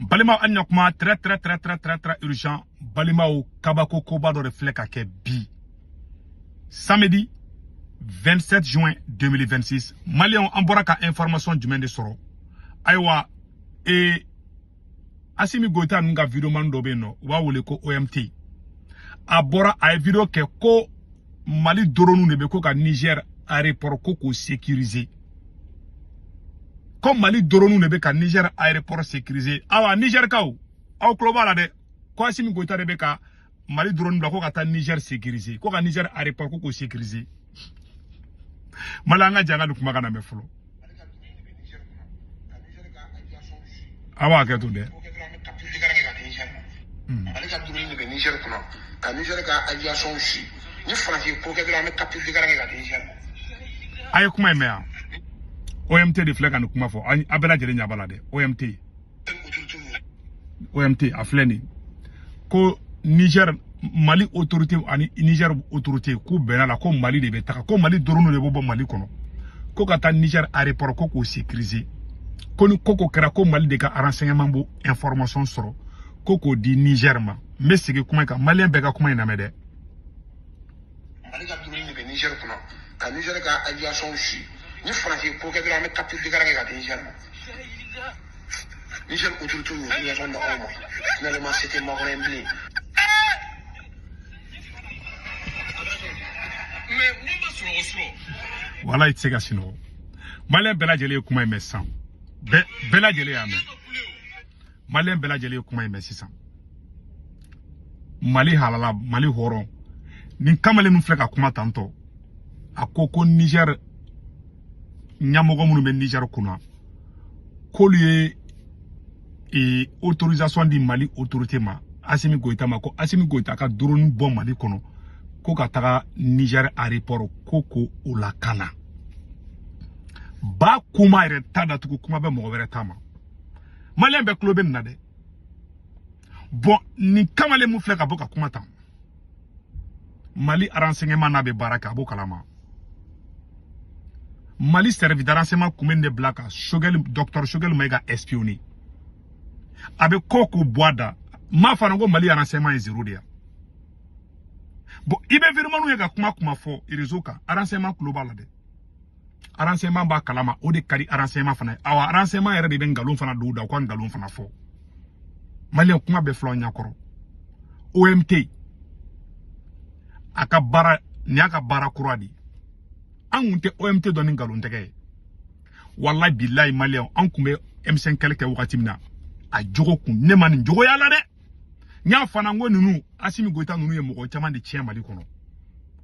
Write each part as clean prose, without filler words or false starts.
Balima anyakuma très urgent. Balima ou kabako koba do reflect à bi. Samedi 27 juin 2026. Malion amboraka information du mende soro. Aywa et Assimi Goïta nga video mando beno wa wole ko OMT. Abora ay video ke ko Mali drone ne be ko ka Niger aéroport ko sécurisé. Comme Mali drone ne be ka Niger aéroport sécurisé. Awa Niger kaw. Aw global de ko Assimi Goïta de be ka Mali drone bla ko ka ta Niger sécurisé. Ko ka Niger aéroport ko sécurisé. Malanga janga duk magana me folo. Awa ke to de. Alika drone ne be Niger kono. Ka Niger ka aviation shi. Ni France ko ke dra me capture de garange ga Niger. Ayo kuma meya. OMT de fleka no kuma fo. Abela jere nya bala de. OMT. OMT afleni. Ko Niger Mali autorité ani Niger autorité ko benala ko Mali de betaka ko Mali drone de bobo Mali kono. Ko kata Niger aéroport ko sécuriser. Ko ni koko kera ko Mali de ka renseignement bo information soro. Koko di Niger ma. Mesige kuma ka Malien bega kuma ina mede. Mali ka drone be Niger kono. Ka Niger ka aviation shi. Ni France ko ke dra me capture de garange ga Niger. Niger autorité ni ya sonda omo. Finalement c'était mort rembli. Voilà it sega sino. Malien bela jele kuma ime san. Bela jele ame. Malien bela jele kuma ime sisan. Mali halala, Mali horon. Ni kamale mun fleka kuma tanto. Akoko Niger nyamogo munu be Niger kuna. Kolye et autorisation di Mali autorité ma. Assimi Goïta ma ko Assimi Goïta ka drone bon Mali kono. Ko ka taga Niger aéroport koko ulakana. Ba kuma ire tada tuku kuma be mo were tama. Malien be klobe nade. Bon ni kamale mu fleka boka kuma tam. Mali renseignement na be baraka boka lama. Mali servi de renseignement kumende blaka Shogel docteur Shogel mega espionné. Abe koko boada ma fanango Mali renseignement est zéro dia. Bon, ibe virement yega kuma fo irizoka renseignement global de. Renseignement ba kalama o de kari renseignement fana. Awa renseignement ere de ben galon fana do da ko galon fana fo. Malien kuma be flo nyakoro. OMT aka bara nyaka bara kuradi. Angunte OMT doni galon tege. Wallahi billahi malien an kumbe M5 kelke wakati mina. A jogo kun ne mani jogo yala de. Nya fana ngo nunu Assimi Goïta nunu ye mogo chaman de tien Mali kono.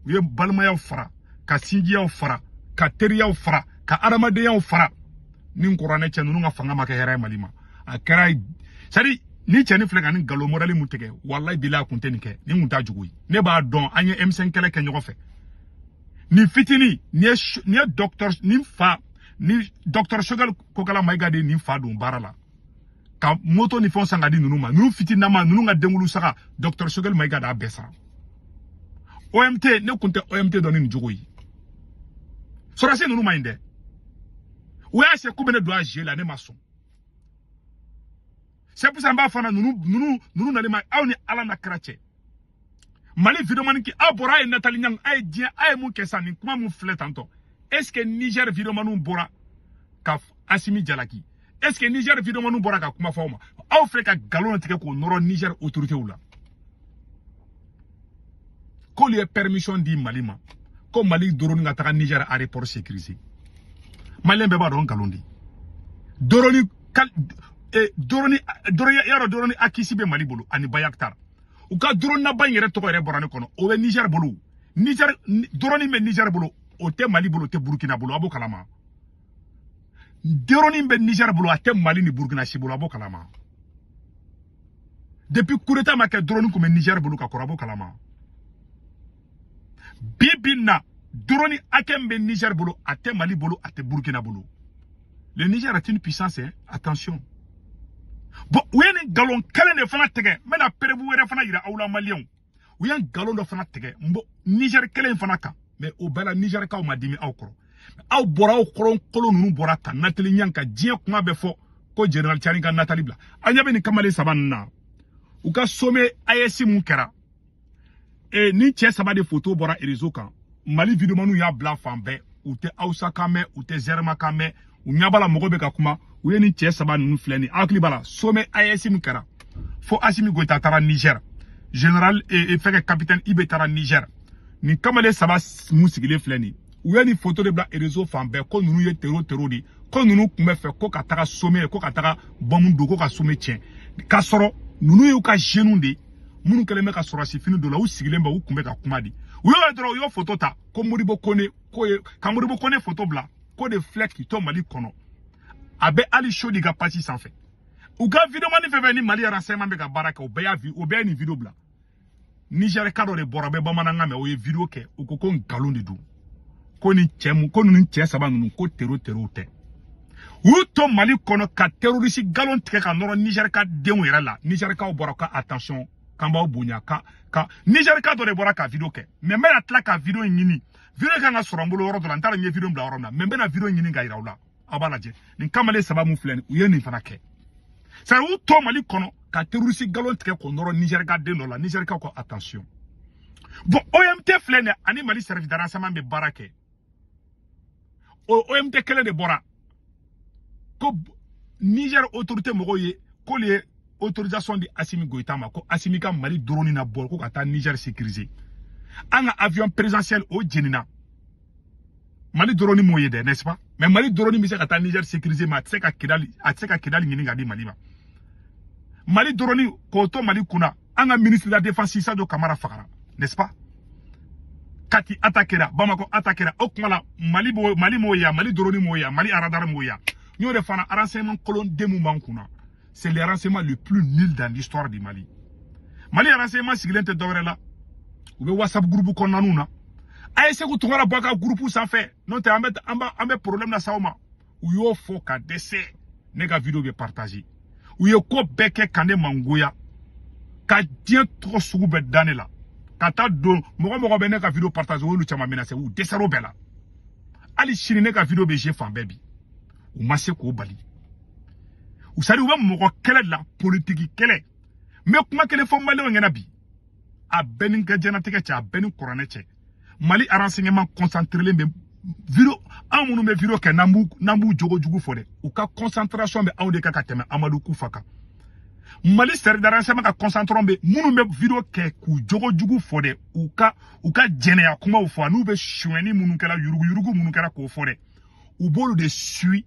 Ye balma yaw fara, ka sinji yaw fara, ka teri yaw fara, ka aramade yaw fara. Ni nkorane tien nunu nga fanga make hera Mali ma. A kera sari ni tieni fleka ni galo morali mutege. Wallahi bila kunte ni ke, ni munta jugui. Ne ba don anye M5 kele ke nyogo fe. Ni fitini, ni docteur ni fa, ni docteur Shogel kokala maigade ni fa don barala. Ka moto ni fon sangadi nunu ma nunu fiti nama nunu nga dengulu saka Dr. Shogel maiga da besa OMT ne kunte OMT doni njogo yi sorase nunu ma inde oya se kubene do agir la ne mason c'est pour ça mba fana nunu na le ma awni ala na krache Mali video maniki abora e Nathalie Nyang ay dien ay mu kesani kuma mu flet tanto est-ce que Niger video manu bora kaf Assimi Jalaki. Est-ce que Niger vidéo nous boraka kuma fawma aw freka galon tike ko noro Niger autorité ou la ko lieu permission di Mali ma ko Mali drone nga taka Niger aéroport sécurisé Malien be ba don galondi drone drone akisi be Mali bolo ani bayaktar u ka drone na banyere to ko re borane kono o be Niger bolo Niger drone me Niger bolo o te Mali bolo te Burkina bolo abo kalama Drone be Niger bolo ate Mali ni Burkina Sibolo abo kalama. Depuis coup d'état ma ke drone comme Niger bolo ka korabo kalama. Bibina drone akembe Niger bolo ate Mali bolo ate Burkina bolo. Le Niger est une puissance, hein? Attention. Bon, où est un galon kalen de fana tege, mais la perebu were fana ira aula malien. Où est un galon de fana tege, mbo Niger kelen fana ka, mais au bela Niger ka o madimi aukro. Aw bora o kolon nunu bora ta Nathalie Nyang ka dien kuma be fo ko General Tchani ka Nathalie bla anyabe ni kamale sabanna u ka sommet AES mun kɛra ni cɛ saba de photo bɔra réseau kan Mali vidéomanu y'a bla fan bɛɛ u tɛ Hausa kan mɛn u tɛ Zerma kan mɛn u ɲabala mɔgɔ bɛ ka kuma u ye ni cɛ saba ninnu filɛ ni hakili bala sommet AES mun kɛra fo Assimi Goïta taara Niger général fɛkɛ capitaine Ibe taara Niger ni kamale saba mun sigilen filɛ ni u ye ni photo de bla réseau fan bɛɛ ko ninnu ye terror di ko ninnu kun bɛ fɛ ko ka taga sommet ko ka taga bombe do ko ka sommet tiɲɛ ka sɔrɔ ninnu y'u ka jeunes de minnu kɛlen bɛ ka sɔrɔsi fini dɔ la u sigilen bɛ u kun bɛ ka kuma di u y'o dɔrɔn u y'o photo ta ko Modibo Kone ka Modibo Kone photo bila ko de filɛ k'i to Mali kɔnɔ a bɛ hali Chodi ka page sanfɛ u ka vidéomani fɛn fɛn ni Mali renseignement bɛ ka baara kɛ o bɛɛ ye nin vidéo bila Niger ka dɔ de bɔra bɛ bamanankan mɛn o ye vidéo kɛ u ko nkalon de don ko ni cɛ saba ninnu ko terror tɛ u to Mali kɔnɔ ka terroriste galon tigɛ ka nɔrɔ Niger ka denw yɛrɛ la Niger kaw bɔra ka attention kan b'aw bonya ka Niger ka dɔ de bɔra ka vidéo kɛ mais n bɛna tila ka vidéo ɲini vidéo kan ka sɔrɔ n bolo yɔrɔ dɔ la n t'a dɔn n ye vidéo bila yɔrɔ min na mais n bɛna vidéo ɲini ka yira aw la aw b'a lajɛ nin kamalen saba mun filɛ nin u ye nin fana kɛ c'est à dire u to Mali kɔnɔ ka terroriste galon tigɛ k'o nɔrɔ Niger ka den dɔ la Niger kaw ka attention bon OMT filɛ nin ani Mali service de renseignement bɛ baara kɛ OMT kelen de bɔra ko Niger autorité mɔgɔw ye ko le ye autorisation di Assimi Goïta ma ko Assimi ka Mali drone na bɔ ko ka taa Niger sécuriser an ka avion présidentiel o jenina Mali drone mo ye dɛ n'est-ce pas mais Mali drone mi se ka taa Niger sécuriser ma a tɛ se ka Kidali ɲini ka di Mali ma Mali drone k'o to Mali kunna an ka ministre de la défense Sadio Kamara fagara n'est-ce pas Kati attaquera Bamako attaquera o kuma la Mali mo ya Mali drone mo ya Mali radar mo ya nous de fana renseignement colon Demoumbankuna. C'est le renseignement le plus nul dans l'histoire du Mali. Mali renseignement sigilen te dɔwɛrɛ la. U bɛ WhatsApp groupe kɔnɔna na. A ye se k'u tungara bɔ a ka groupe sanfɛ. N'o tɛ an bɛ problème na s'aw ma. U y'o fɔ ka dɛsɛ. Ne ka vidéo bɛ partager. U ye ko bɛɛ kɛ ka ne mangoya. Ka diɲɛ tɔgɔ sugu bɛɛ da ne la. Ka taa don mɔgɔ bɛ ne ka vidéo partager olu caman menacé u dɛsɛr'o bɛɛ la. Hali sini ne ka vidéo bɛ jɛ fan bɛɛ bi. U ma se k'o bali u sari u bɛ mɔgɔ kɛlɛ la politique kɛlɛ mais kuma kelen fɔ maliyɛnw ɲɛna bi a bɛɛ ni ka diɲɛlatigɛ cɛ a bɛɛ ni kuranɛ cɛ Mali renseignement concentré bɛ vidéo an minnu bɛ vidéo kɛ n'an b'u jogo jugu fɔ dɛ u ka concentration bɛ anw de kan ka tɛmɛ Amadou Koufa kan Mali service de renseignement ka concentration bɛ minnu bɛ vidéo kɛ k'u jogo jugu fɔ dɛ u ka jɛnɛya kumaw fɔ n'u bɛ suɲɛni minnu kɛra yuruguyurugu minnu kɛra k'o fɔ dɛ u b'olu de suit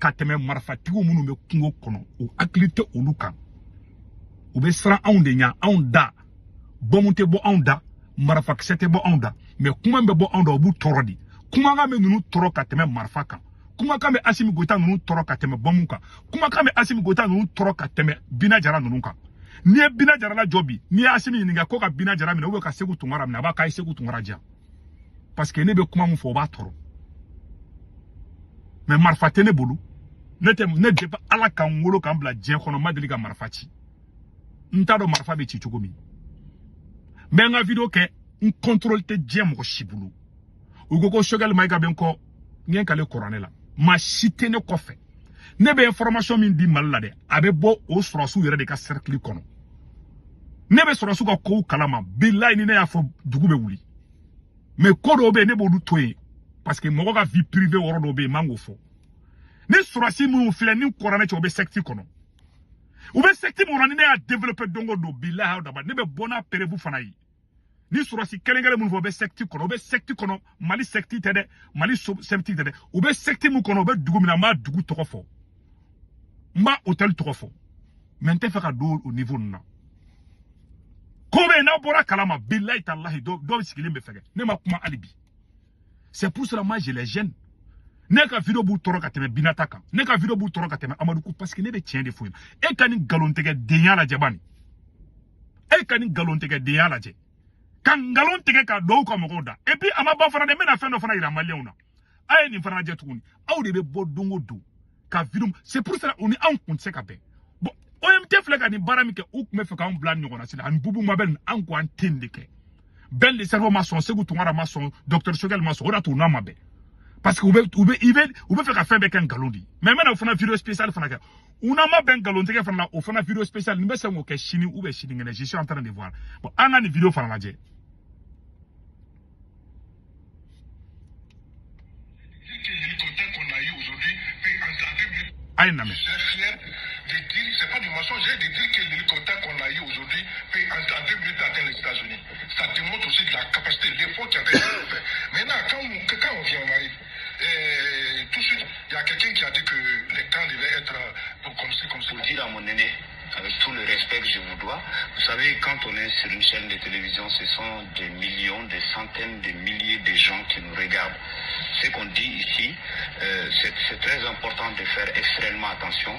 ka tɛmɛ marifatigiw minnu bɛ kungo kɔnɔ u hakili tɛ olu kan u bɛ siran anw de ɲɛ anw da bɔmu tɛ bɔ anw da marifakisɛ tɛ bɔ anw da mais kuma bɛ bɔ anw da u b'u tɔɔrɔ de kumakan bɛ ninnu tɔɔrɔ ka tɛmɛ marifa kan kumakan bɛ Assimi Goïta ninnu tɔɔrɔ ka tɛmɛ bɔmu kan kumakan bɛ Assimi Goïta ninnu tɔɔrɔ ka tɛmɛ Bina Jara ninnu kan n'i ye Bina Jara la jɔ bi n'i ye Assimi ɲininka ko ka Bina Jara minɛ ou bien ka Sékou Tounkara minɛ a b'a k'a ye Sékou Tounkara diya parce que ne bɛ kuma min fɔ o b'a tɔɔrɔ mais marifa tɛ ne bolo ne de pas ala ka ngolo kan bila diɲɛ kɔnɔ ma deli ka marifa ci n t'a dɔn marifa bɛ ci cogo min mais n ka vidéo kɛ n contrôle tɛ diɲɛ mɔgɔ si bolo u ko Choguel Maïga bɛ n kɔ n ye n kale kuranɛ la maa si tɛ ne kɔfɛ ne bɛ information min di Mali la dɛ a bɛ bɔ o sɔrɔsiw yɛrɛ de ka cercle kɔnɔ ne bɛ sɔrɔsiw ka kow kalama bilayi ni ne y'a fɔ dugu bɛ wuli mais ko dɔw bɛ yen ne b'olu to yen parce que mɔgɔ ka vie privée wɔrɔ dɔw bɛ yen man k'o fɔ ni sɔrɔsi minnu filɛ ni kuranɛ cɛ u bɛ secte kɔnɔ u bɛ secte minnu ni ne y'a développer dongo don bilahi aw daba ne bɛ bɔ n'a preuve fana ye ni sɔrɔsi kelen minnu fɔ u bɛ secte kɔnɔ Mali secte tɛ dɛ Mali secte tɛ dɛ u bɛ secte min kɔnɔ u bɛ dugu min na n b'a dugu tɔgɔ fɔ n b'a hôtel tɔgɔ fɔ mais n tɛ fɛ ka don o niveau ninnu na ko bɛ yen n'aw bɔra kalama bilahi talahi dɔw sigilen bɛ fɛ ne ma kuma hali bi c'est pour cela moi je les gêne ne ka vidéo b'u tɔɔrɔ ka tɛmɛ Binata kan ne ka vidéo b'u tɔɔrɔ ka tɛmɛ Amadou Kou parce que ne bɛ tiɲɛ de fɔ yen e ka nin nkalon tigɛ denya lajɛ bani e ka nin nkalon tigɛ denya lajɛ ka nkalon tigɛ ka dɔw ka mɔgɔw da et puis a ma ban fana de n bɛna fɛn dɔ fana yira maliyɛnw na a ye nin fana lajɛ tuguni aw de bɛ bɔ don o don ka vidéo c'est pour cela o ni anw kun tɛ se ka bɛn bon OMT filɛ ka nin baara min kɛ u tun bɛ fɛ k'anw bila ɲɔgɔn na sini ani Boubou Mabel an ko an tɛ nin de kɛ Ben de cerveau ma sɔn Sékou Tounkara ma sɔn Docteur Choguel ma sɔn o de y'a to u n'a ma bɛn parce que il veut faire affaire avec un galondi mais maintenant on fait une vidéo spéciale fana on a ma ben galonté fana on fait une vidéo spéciale ni besa ngo ke chini ou be chini ngene je suis en train de voir bon ana ni vidéo fana je aïe na mais c'est pas du mensonge, j'ai de dire que l'hélicoptère qu'on a eu aujourd'hui peut en 2 minutes atteindre les États-Unis. Ça démontre aussi de la capacité, l'effort qui a été fait. Maintenant, quand on vient, on arrive, tout de suite, il y a quelqu'un qui a dit que les camps devaient être comme ça. Pour dire à mon aîné, avec tout le respect que je vous dois, vous savez, quand on est sur une chaîne de télévision, ce sont des millions, des centaines, des milliers de gens qui nous regardent. Ce qu'on dit ici, c'est très important de faire extrêmement attention.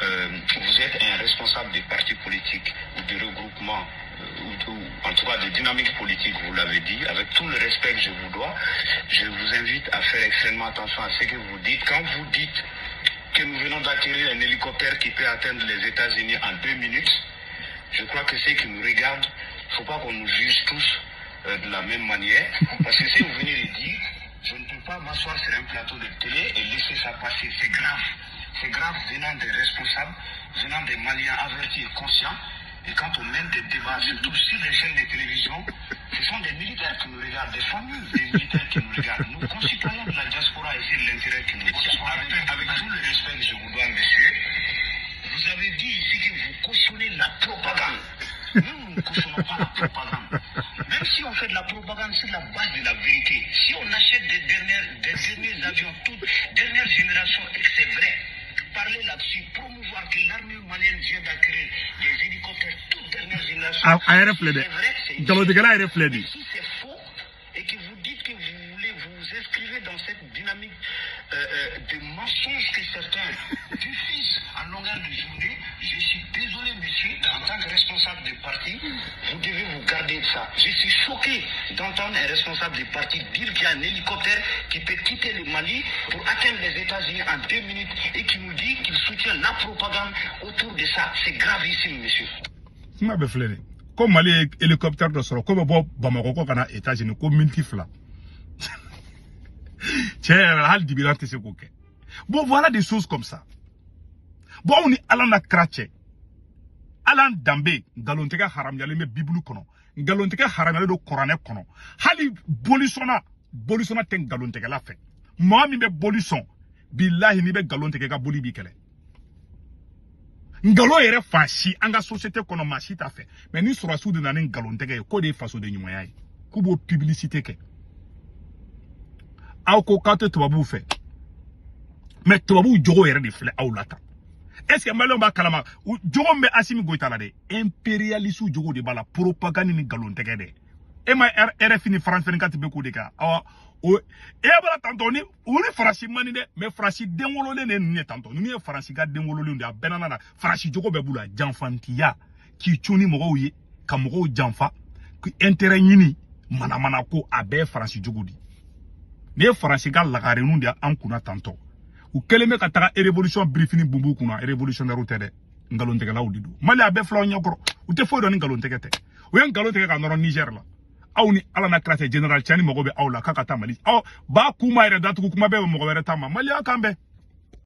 Vous êtes un responsable des partis politiques ou des regroupements, ou en tout cas des dynamiques politiques, vous l'avez dit, avec tout le respect que je vous dois, je vous invite à faire extrêmement attention à ce que vous dites. Quand vous dites que nous venons d'atterrir un hélicoptère qui peut atteindre les États-Unis en 2 minutes, je crois que ceux qui nous regardent, il ne faut pas qu'on nous juge tous de la même manière, parce que si vous venez de dire, je ne peux pas m'asseoir sur un plateau de télé et laisser ça passer, c'est grave. C'est grave venant des responsables, venant des Maliens avertis et conscients. Et quand on mène des débats, surtout sur les chaînes de télévision, ce sont des militaires qui nous regardent, des familles des militaires qui nous regardent, nos concitoyens de la diaspora et c'est l'intérêt qui nous regardent. Avec tout le respect que je vous dois, monsieur, vous avez dit ici que vous cautionnez la propagande. Nous ne cautionnons pas la propagande. Même si on fait de la propagande sur la base de la vérité, si on achète des derniers avions, toutes dernière génération, et que c'est vrai, parler là-dessus, promouvoir que l'armée malienne vient d'acquérir des hélicoptères toute dernière génération. C'est vrai, si c'est faux et que vous dites que vous voulez vous inscrire dans cette dynamique de mensonges que certains diffusent en longueur de journée, je suis désolé, monsieur, en tant que responsable du parti, vous devez vous garder de ça. Je suis choqué d'entendre un responsable du parti dire qu'il y a un hélicoptère qui peut quitter le Mali pour atteindre les États-Unis en 2 minutes et qui nous dit qu'il soutient la propagande autour de ça. C'est gravissime, monsieur. Comme Mali hélicoptère de solo, comme Bamako kana États-Unis, comme multifla. Bon, voilà des choses comme ça. Bon, on est Alan Kratche. Alan Dambe, Galonteka Haram Yaleme Biblu Kono. Galonteka Haram Yale do Korane Kono. Hali Bolisona ten Galonteka la fait. Moi, mi be Bolison. Billahi ni be Galonteka Boli Bikele. Ngalo ere fashi, anga société kono machi ta fait. Mais ni sera sous de nanen Galonteka, ko de façon de nyumayai. Kubo publicité ke. Ako kate tubabu fait. Mais tubabu jogo ere de fle au lata. Est-ce que malon ba kalama jogo me Assimi Goïta la de impérialisme jogo de bala propagande ni Galonteka de. E ma RFI ni France 24 be ko de ka. Awa o e bala tantoni o ni France mani de mais France denwolole ne ni tantoni ni France ga denwolole ndi abenana na France jogo be bula janfantiya ki chuni mogo ye ka mogo janfa ki intérêt nyini mana ko abe France jogo di. Ne France ga lagare nu dia an kuna tanto u keleme ka taga révolution briefing bumbu kuna révolutionnaire tede Galonteka la udidu mali abe flaw nyakoro u te fo do ni Galonteka te u yan Galonteka ka noro Niger la aw ni ala na classe général Tiani mogo be aw la kaka ta Mali aw ba kuma ere datu kuma be mogo were ta Mali akambe